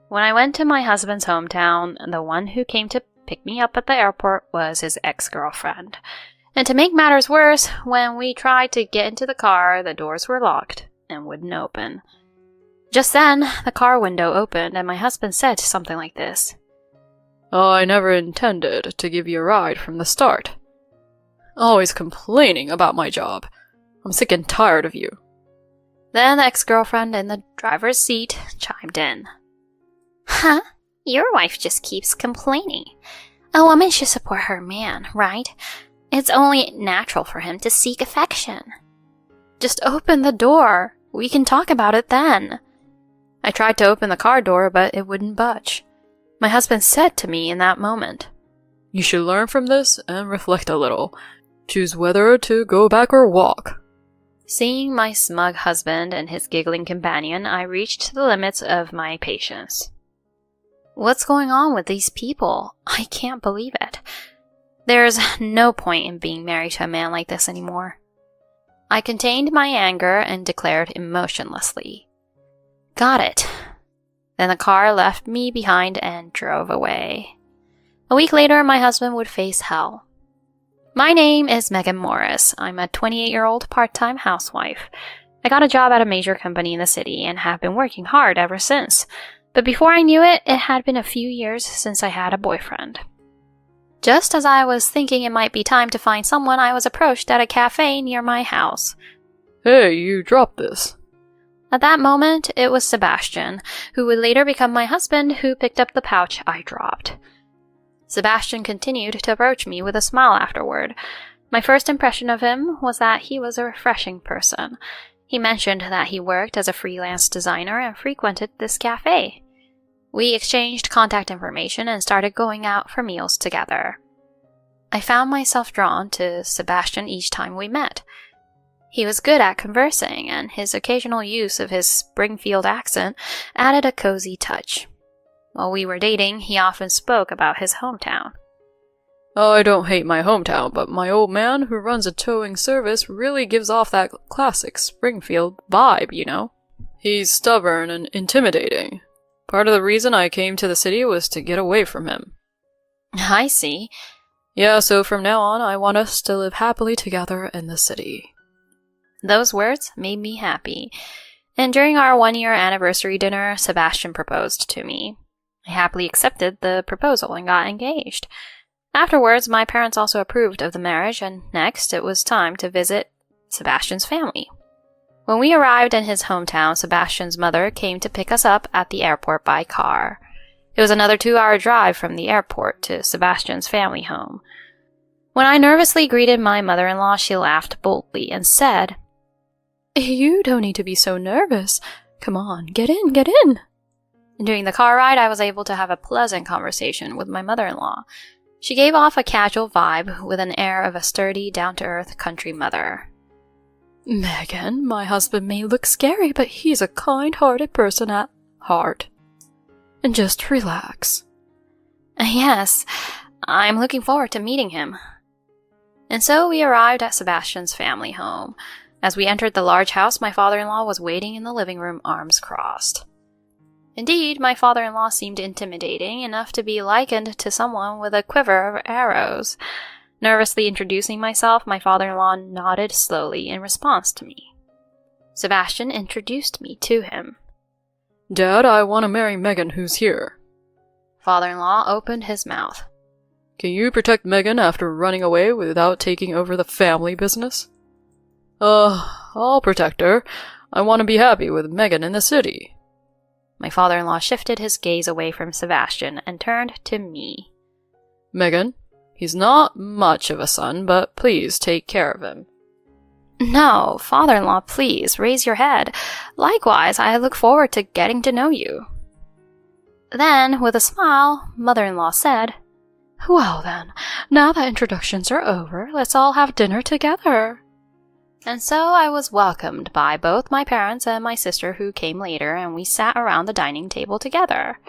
When I went to my husband's hometown, the one who came to pick me up at the airport was his ex-girlfriend. And to make matters worse, when we tried to get into the car, the doors were locked and wouldn't open. Just then, the car window opened and my husband said something like this. "I never intended to give you a ride from the start. Always complaining about my job. I'm sick and tired of you." Then the ex-girlfriend in the driver's seat chimed in. Huh? Your wife just keeps complaining. A woman should support her man, right? It's only natural for him to seek affection. Just open the door. We can talk about it then. I tried to open the car door, but it wouldn't budge. My husband said to me in that moment, "You should learn from this and reflect a little. Choose whether to go back or walk." Seeing my smug husband and his giggling companion, I reached the limits of my patience. What's going on with these people? I can't believe it. There's no point in being married to a man like this anymore. I contained my anger and declared emotionlessly, "Got it." Then the car left me behind and drove away. A week later, my husband would face hell. My name is Megan Morris. I'm a 28-year-old part-time housewife. I got a job at a major company in the city and have been working hard ever since. But before I knew it, it had been a few years since I had a boyfriend. Just as I was thinking it might be time to find someone, I was approached at a cafe near my house. "Hey, you dropped this." At that moment, it was Sebastian, who would later become my husband, who picked up the pouch I dropped. Sebastian continued to approach me with a smile afterward. My first impression of him was that he was a refreshing person. He mentioned that he worked as a freelance designer and frequented this cafe. We exchanged contact information and started going out for meals together. I found myself drawn to Sebastian each time we met. He was good at conversing, and his occasional use of his Springfield accent added a cozy touch. While we were dating, he often spoke about his hometown. "I don't hate my hometown, but my old man who runs a towing service really gives off that classic Springfield vibe, you know? He's stubborn and intimidating. Part of the reason I came to the city was to get away from him." I see. "Yeah, so from now on, I want us to live happily together in the city." Those words made me happy. And during our 1-year anniversary dinner, Sebastian proposed to me. I happily accepted the proposal and got engaged. Afterwards, my parents also approved of the marriage, and next it was time to visit Sebastian's family. When we arrived in his hometown, Sebastian's mother came to pick us up at the airport by car. It was another 2-hour drive from the airport to Sebastian's family home. When I nervously greeted my mother-in-law, she laughed boldly and said, "You don't need to be so nervous. Come on, get in, get in." During the car ride, I was able to have a pleasant conversation with my mother-in-law. She gave off a casual vibe with an air of a sturdy, down-to-earth country mother. "Megan, my husband may look scary, but he's a kind-hearted person at heart. And just relax." Yes, I'm looking forward to meeting him. And so we arrived at Sebastian's family home. As we entered the large house, my father-in-law was waiting in the living room, arms crossed. Indeed, my father-in-law seemed intimidating, enough to be likened to someone with a quiver of arrows. Nervously introducing myself, my father-in-law nodded slowly in response to me. Sebastian introduced me to him. "Dad, I want to marry Megan, who's here." Father-in-law opened his mouth. "Can you protect Megan after running away without taking over the family business?" I'll protect her. I want to be happy with Megan in the city." My father-in-law shifted his gaze away from Sebastian and turned to me. "Megan, he's not much of a son, but please take care of him." "No, father-in-law, please, raise your head. Likewise, I look forward to getting to know you." Then, with a smile, mother-in-law said, "Well then, now that introductions are over, let's all have dinner together." And so I was welcomed by both my parents and my sister, who came later, and we sat around the dining table together.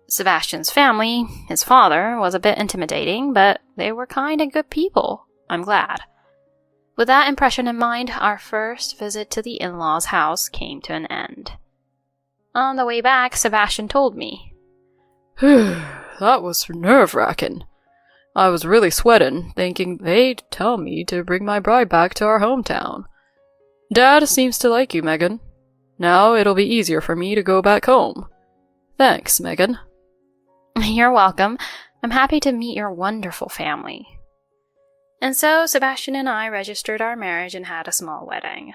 Sebastian's family, his father, was a bit intimidating, but they were kind and good people. I'm glad. With that impression in mind, our first visit to the in-laws' house came to an end. On the way back, Sebastian told me, That was nerve-wracking. I was really sweating, thinking they'd tell me to bring my bride back to our hometown. Dad seems to like you, Megan. Now it'll be easier for me to go back home. Thanks, Megan. You're welcome. I'm happy to meet your wonderful family. And so Sebastian and I registered our marriage and had a small wedding.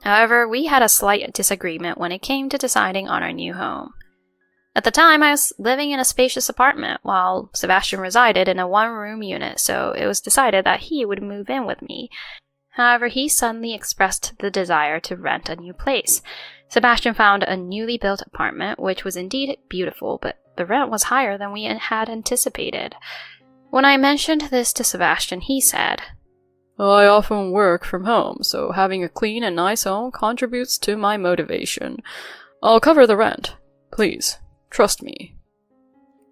However, we had a slight disagreement when it came to deciding on our new home. At the time, I was living in a spacious apartment, while Sebastian resided in a one-room unit, so it was decided that he would move in with me. However, he suddenly expressed the desire to rent a new place. Sebastian found a newly built apartment, which was indeed beautiful, but the rent was higher than we had anticipated. When I mentioned this to Sebastian, he said, I often work from home, so having a clean and nice home contributes to my motivation. I'll cover the rent. Please, trust me.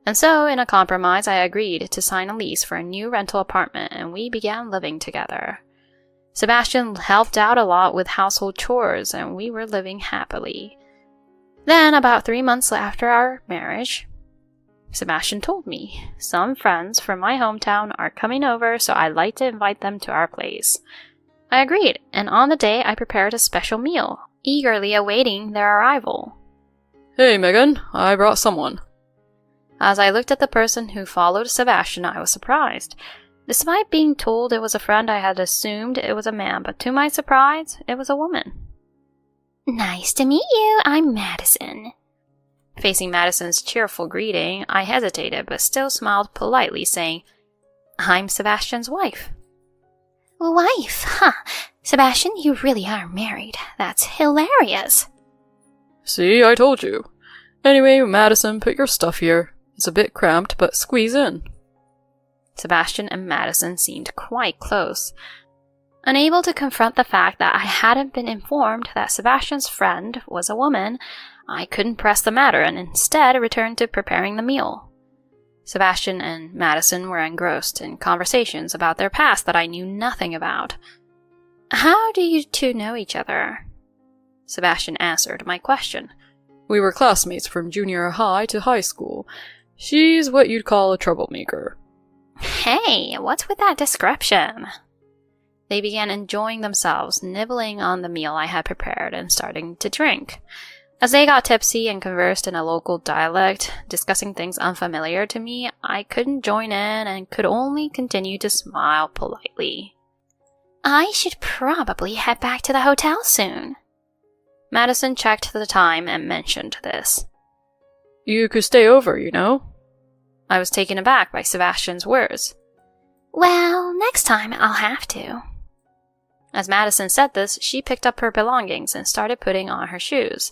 And so, in a compromise, I agreed to sign a lease for a new rental apartment, and we began living together. Sebastian helped out a lot with household chores, and we were living happily. Then, about 3 months after our marriage, Sebastian told me, some friends from my hometown are coming over, so I'd like to invite them to our place. I agreed, and on the day I prepared a special meal, eagerly awaiting their arrival. Hey, Megan, I brought someone. As I looked at the person who followed Sebastian, I was surprised. Despite being told it was a friend, I had assumed it was a man, but to my surprise, it was a woman. Nice to meet you. I'm Madison. Facing Madison's cheerful greeting, I hesitated, but still smiled politely, saying, I'm Sebastian's wife. Wife, huh? Sebastian, you really are married. That's hilarious. See, I told you. Anyway, Madison, put your stuff here. It's a bit cramped, but squeeze in. Sebastian and Madison seemed quite close. Unable to confront the fact that I hadn't been informed that Sebastian's friend was a woman, I couldn't press the matter and instead returned to preparing the meal. Sebastian and Madison were engrossed in conversations about their past that I knew nothing about. How do you two know each other? Sebastian answered my question. We were classmates from junior high to high school. She's what you'd call a troublemaker. Hey, what's with that description? They began enjoying themselves, nibbling on the meal I had prepared and starting to drink. As they got tipsy and conversed in a local dialect, discussing things unfamiliar to me, I couldn't join in and could only continue to smile politely. I should probably head back to the hotel soon. Madison checked the time and mentioned this. You could stay over, you know? I was taken aback by Sebastian's words. Well, next time I'll have to. As Madison said this, she picked up her belongings and started putting on her shoes.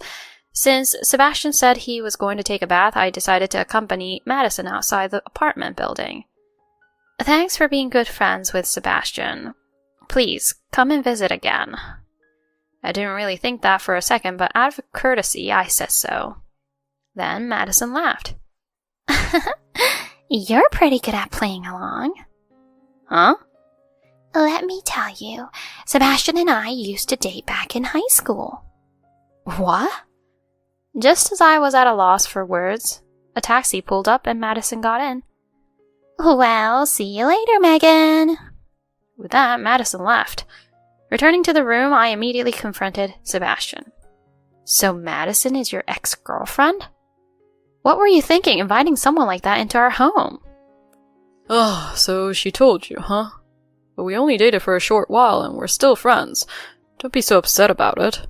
Since Sebastian said he was going to take a bath, I decided to accompany Madison outside the apartment building. Thanks for being good friends with Sebastian. Please, come and visit again. I didn't really think that for a second, but out of courtesy, I said so. Then Madison laughed. You're pretty good at playing along. Huh? Let me tell you, Sebastian and I used to date back in high school. What? Just as I was at a loss for words, a taxi pulled up and Madison got in. Well, see you later, Megan. With that, Madison left. Returning to the room, I immediately confronted Sebastian. So Madison is your ex-girlfriend? What were you thinking, inviting someone like that into our home? Oh, so she told you, huh? But we only dated for a short while and we're still friends. Don't be so upset about it.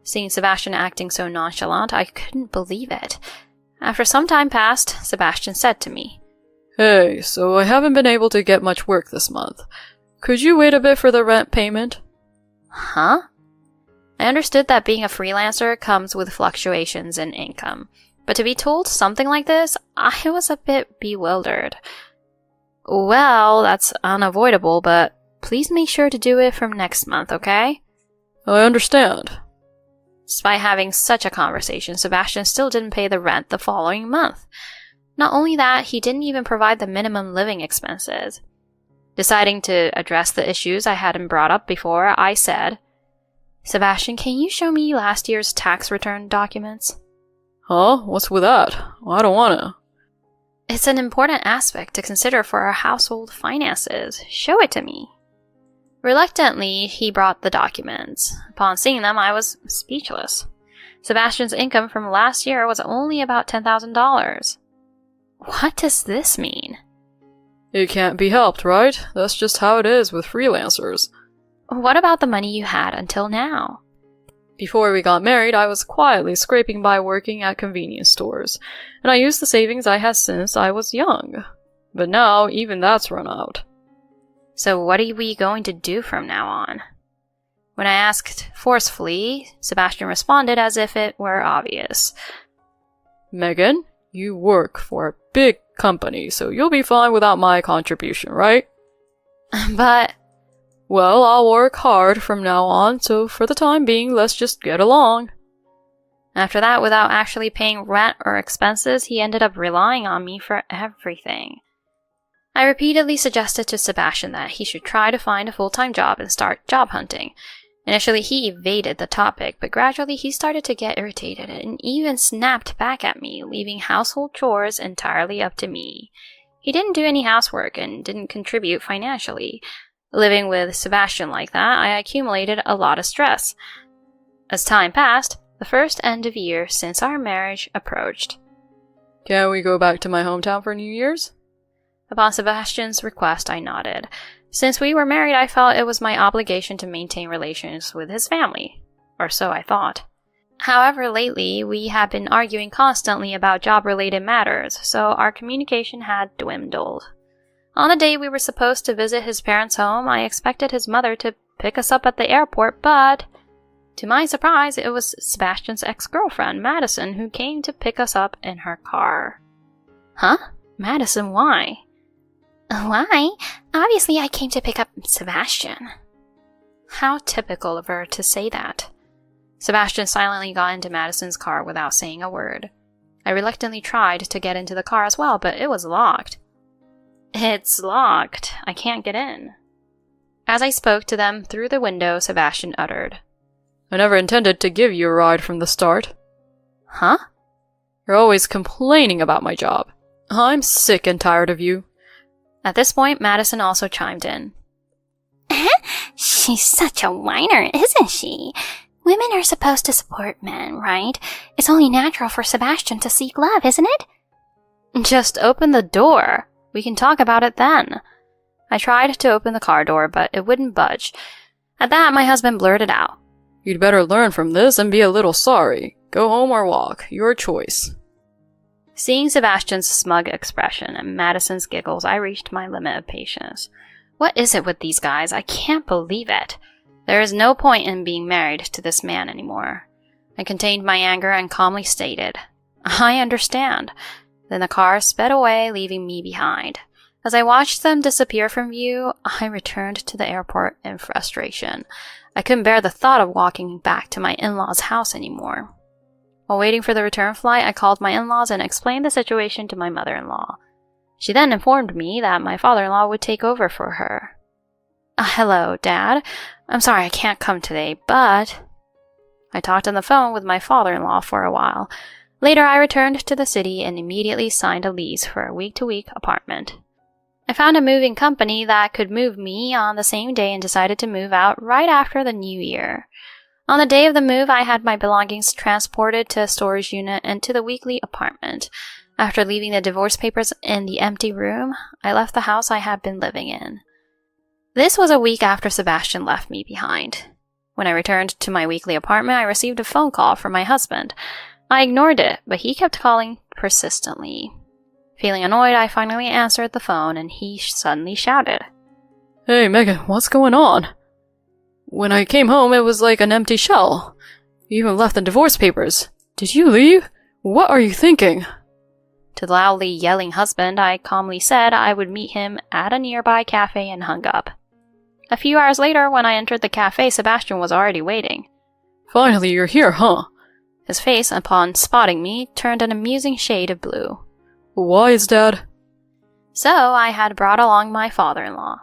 Seeing Sebastian acting so nonchalant, I couldn't believe it. After some time passed, Sebastian said to me, Hey, so I haven't been able to get much work this month. Could you wait a bit for the rent payment? Huh? I understood that being a freelancer comes with fluctuations in income, but to be told something like this, I was a bit bewildered. Well, that's unavoidable, but please make sure to do it from next month, okay? I understand. Despite having such a conversation, Sebastian still didn't pay the rent the following month. Not only that, he didn't even provide the minimum living expenses. Deciding to address the issues I hadn't brought up before, I said, Sebastian, can you show me last year's tax return documents? Huh? What's with that? I don't wanna. It's an important aspect to consider for our household finances. Show it to me. Reluctantly, he brought the documents. Upon seeing them, I was speechless. Sebastian's income from last year was only about $10,000. What does this mean? It can't be helped, right? That's just how it is with freelancers. What about the money you had until now? Before we got married, I was quietly scraping by working at convenience stores, and I used the savings I had since I was young. But now, even that's run out. So what are we going to do from now on? When I asked forcefully, Sebastian responded as if it were obvious. Megan, you work for a big company, so you'll be fine without my contribution, right? But... Well, I'll work hard from now on, so for the time being, let's just get along. After that, without actually paying rent or expenses, he ended up relying on me for everything. I repeatedly suggested to Sebastian that he should try to find a full-time job and start job hunting. Initially, he evaded the topic, but gradually he started to get irritated and even snapped back at me, leaving household chores entirely up to me. He didn't do any housework and didn't contribute financially. Living with Sebastian like that, I accumulated a lot of stress. As time passed, the first end of year since our marriage approached. Can we go back to my hometown for New Year's? Upon Sebastian's request, I nodded. Since we were married, I felt it was my obligation to maintain relations with his family. Or so I thought. However, lately, we have been arguing constantly about job-related matters, so our communication had dwindled. On the day we were supposed to visit his parents' home, I expected his mother to pick us up at the airport, but to my surprise, it was Sebastian's ex-girlfriend, Madison, who came to pick us up in her car. Huh? Madison, why? Why? Obviously, I came to pick up Sebastian. How typical of her to say that. Sebastian silently got into Madison's car without saying a word. I reluctantly tried to get into the car as well, but it was locked. It's locked. I can't get in. As I spoke to them through the window, Sebastian uttered, I never intended to give you a ride from the start. Huh? You're always complaining about my job. I'm sick and tired of you. At this point, Madison also chimed in. She's such a whiner, isn't she? Women are supposed to support men, right? It's only natural for Sebastian to seek love, isn't it? Just open the door. We can talk about it then. I tried to open the car door, but it wouldn't budge. At that, my husband blurted out, You'd better learn from this and be a little sorry. Go home or walk. Your choice. Seeing Sebastian's smug expression and Madison's giggles, I reached my limit of patience. What is it with these guys? I can't believe it. There is no point in being married to this man anymore. I contained my anger and calmly stated, I understand. Then the car sped away, leaving me behind. As I watched them disappear from view, I returned to the airport in frustration. I couldn't bear the thought of walking back to my in-laws' house anymore. While waiting for the return flight, I called my in-laws and explained the situation to my mother-in-law. She then informed me that my father-in-law would take over for her. Hello, Dad. I'm sorry I can't come today, but... I talked on the phone with my father-in-law for a while. Later, I returned to the city and immediately signed a lease for a week-to-week apartment. I found a moving company that could move me on the same day and decided to move out right after the new year. On the day of the move, I had my belongings transported to a storage unit and to the weekly apartment. After leaving the divorce papers in the empty room, I left the house I had been living in. This was a week after Sebastian left me behind. When I returned to my weekly apartment, I received a phone call from my husband. I ignored it, but he kept calling persistently. Feeling annoyed, I finally answered the phone and he suddenly shouted, Hey, Megan, what's going on? When I came home, it was like an empty shell. You even left the divorce papers. Did you leave? What are you thinking? To the loudly yelling husband, I calmly said I would meet him at a nearby cafe and hung up. A few hours later, when I entered the cafe, Sebastian was already waiting. Finally, you're here, huh? His face, upon spotting me, turned an amusing shade of blue. Why is Dad? So, I had brought along my father-in-law.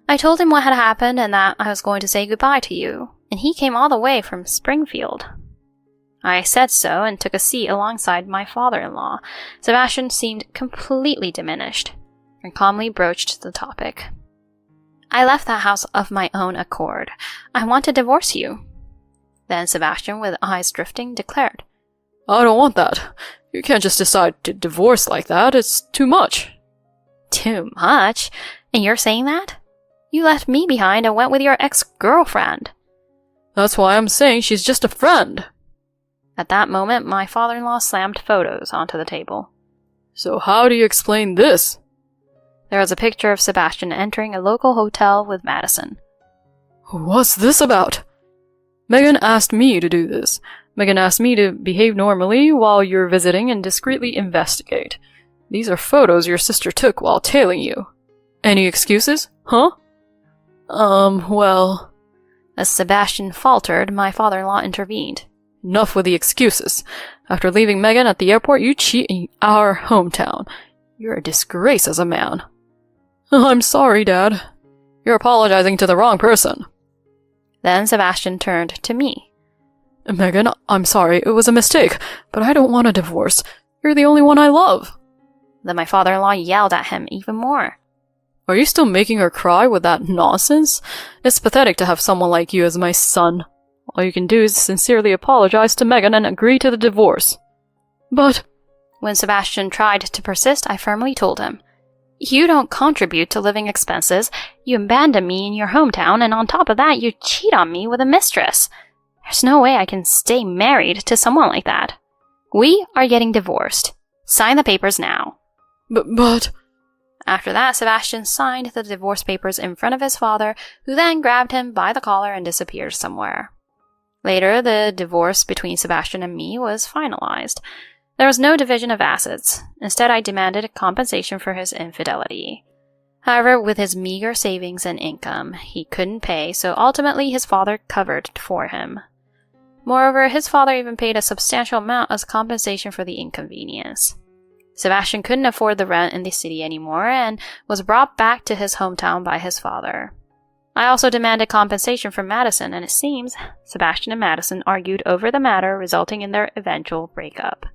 I told him what had happened and that I was going to say goodbye to you, and he came all the way from Springfield. I said so and took a seat alongside my father-in-law. Sebastian seemed completely diminished and calmly broached the topic. I left that house of my own accord. I want to divorce you. Then Sebastian, with eyes drifting, declared, I don't want that. You can't just decide to divorce like that. It's too much. Too much? And you're saying that? You left me behind and went with your ex-girlfriend. That's why I'm saying she's just a friend. At that moment, my father-in-law slammed photos onto the table. So how do you explain this? There was a picture of Sebastian entering a local hotel with Madison. What's this about? Megan asked me to do this. Megan asked me to behave normally while you're visiting and discreetly investigate. These are photos your sister took while tailing you. Any excuses? Huh? Well... As Sebastian faltered, my father-in-law intervened. Enough with the excuses. After leaving Megan at the airport, you cheat in our hometown. You're a disgrace as a man. I'm sorry, Dad. You're apologizing to the wrong person. Then Sebastian turned to me. Megan, I'm sorry, it was a mistake, but I don't want a divorce. You're the only one I love. Then my father-in-law yelled at him even more. Are you still making her cry with that nonsense? It's pathetic to have someone like you as my son. All you can do is sincerely apologize to Megan and agree to the divorce. But... When Sebastian tried to persist, I firmly told him, You don't contribute to living expenses, you abandon me in your hometown, and on top of that, you cheat on me with a mistress. There's no way I can stay married to someone like that. We are getting divorced. Sign the papers now. But... After that, Sebastian signed the divorce papers in front of his father, who then grabbed him by the collar and disappeared somewhere. Later, the divorce between Sebastian and me was finalized. There was no division of assets. Instead, I demanded compensation for his infidelity. However, with his meager savings and income, he couldn't pay, so ultimately his father covered for him. Moreover, his father even paid a substantial amount as compensation for the inconvenience. Sebastian couldn't afford the rent in the city anymore and was brought back to his hometown by his father. I also demanded compensation from Madison, and it seems Sebastian and Madison argued over the matter, resulting in their eventual breakup.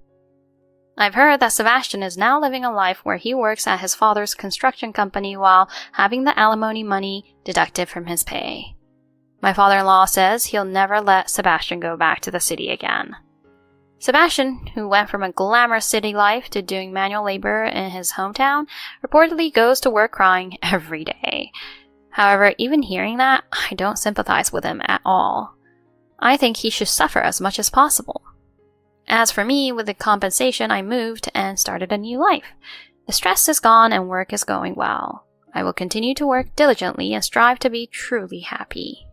I've heard that Sebastian is now living a life where he works at his father's construction company while having the alimony money deducted from his pay. My father-in-law says he'll never let Sebastian go back to the city again. Sebastian, who went from a glamorous city life to doing manual labor in his hometown, reportedly goes to work crying every day. However, even hearing that, I don't sympathize with him at all. I think he should suffer as much as possible. As for me, with the compensation, I moved and started a new life. The stress is gone and work is going well. I will continue to work diligently and strive to be truly happy.